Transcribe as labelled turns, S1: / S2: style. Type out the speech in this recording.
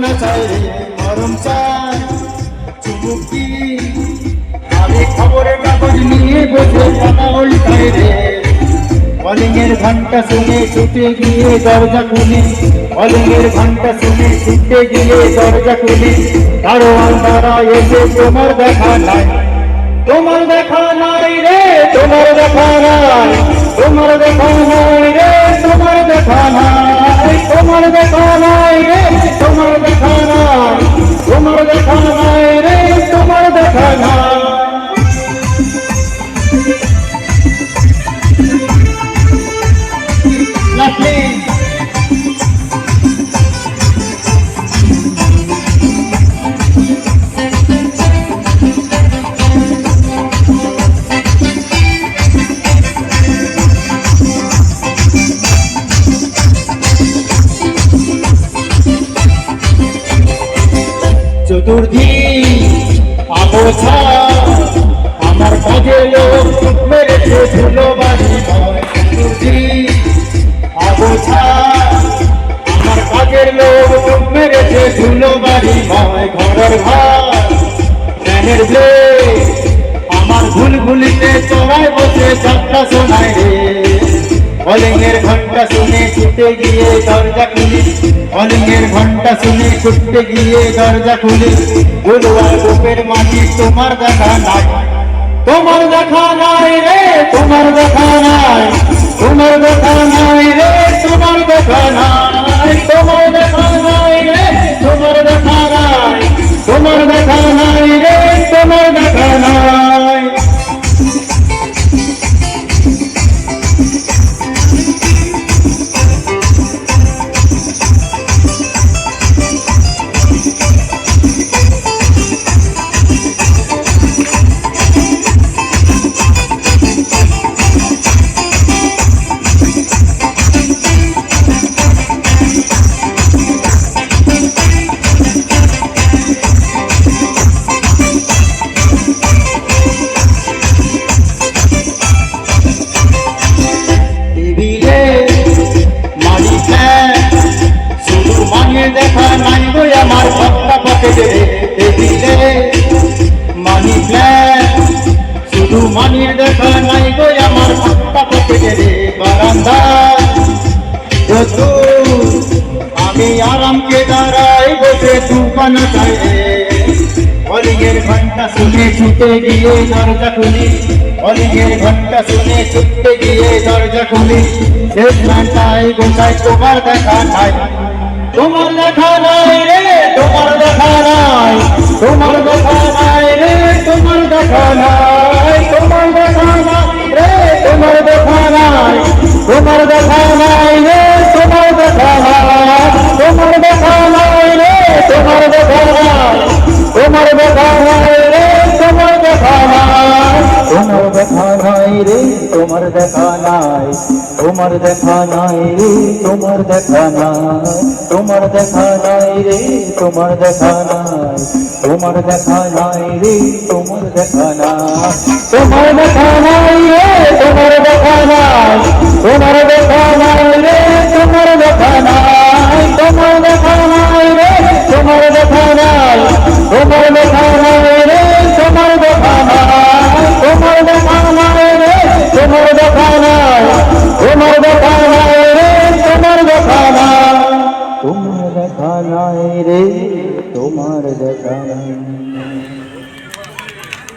S1: না চাই রে মরম চাই চুমুকি আরে খবরের কাগজ নিয়ে বসে পাতা উল্টাই রে কলিংয়ের ঘন্টা শুনে ছুটে গিয়ে দরজা খুলে কলিংয়ের ঘন্টা শুনে ছুটে গিয়ে দরজা খুলে দারোয়ান দ্বারা এসে তোমার দেখা নাই তোমার দেখা নাই রে তোমার দেখা নাই তোমার দেখা নাই রে তোমার দেখা নাই তোমার দেখা নাই রে তোমার দেখা নাই তোমার দেখা নাই রে তোমার দেখা নাই চতুর্দিক আবছা আমার কাজে লোক মেরেছে ধুলো বাড়ি চতুর্দিক আবছা আমার কাজের লোক মেরেছে ধুলো বাড়ি ঘরের ঘর ফ্যানের ব্লেড আমার ভুলভুলিতে চড়াই বসে যাত্রা শোনায় রে কলিংয়ের ঘন্টা শুনে ছুটে গিয়ে দরজা খুলি কলিংয়ের ঘন্টা শুনে ছুটতে গিয়ে দরজা খুলি বলুয়ার বুকের মাঝি তোমার দেখা নাই তোমার দেখা নাই রে তোমার দেখা নাই তোমার দেখা নাই রে তোমার দেখা নাই তোমার দেখা নাই রে তোমার দেখা নাই তোমার দেখা নাই রে তোমার দেখা নাই দেখা নাই গো আমার সত্তা পকেটে টেবিলে মানি প্ল্যান শুধু মানি দেখা নাই গো আমার সত্তা পকেটে রে বারান্দা যত আমি আরামকে দাঁড়াই বসে তুফানা চাই কলিংয়ের ঘন্টা শুনে ছুটে গিয়ে দরজা খুলি কলিংয়ের ঘন্টা শুনে ছুটতে গিয়ে দরজা খুলি শেষ ঘন্টায় গোসাই তোমার দেখা নাই তোমার দেখা নাই রে তোমার দেখা নাই তোমার দেখা নাই রে তোমার দেখা নাই তোমার দেখা নাই রে তোমার দেখা নাই তোমার দেখা নাই রে তোমার দেখা নাই তোমার দেখা নাই রে তোমার দেখা নাই তোমার দেখা নাই রে তোমার দেখা নাই তোমার দেখা নাই রে তোমার দেখা নাই তোমার দেখা নাই রে তোমার দেখা নাই তোমার দেখা নাই রে তোমার দেখা নাই তোমার দেখা নাই রে তোমার দেখা নাই তোমার দেখা নাই রে তোমার দেখা নাই তোমার দেখা নাই রে তোমার দেখা নাই তোমার দেখা নাই রে তোমার দেখা নাই তোমার দেখা নাই রে তোমার দেখা নাই তোমার দেখা নাই রে তোমার দেখা নাই তোমার দেখা নাই রে তোমার দেখা নাই তোমার দেখা নাই রে তোমার দেখা নাই।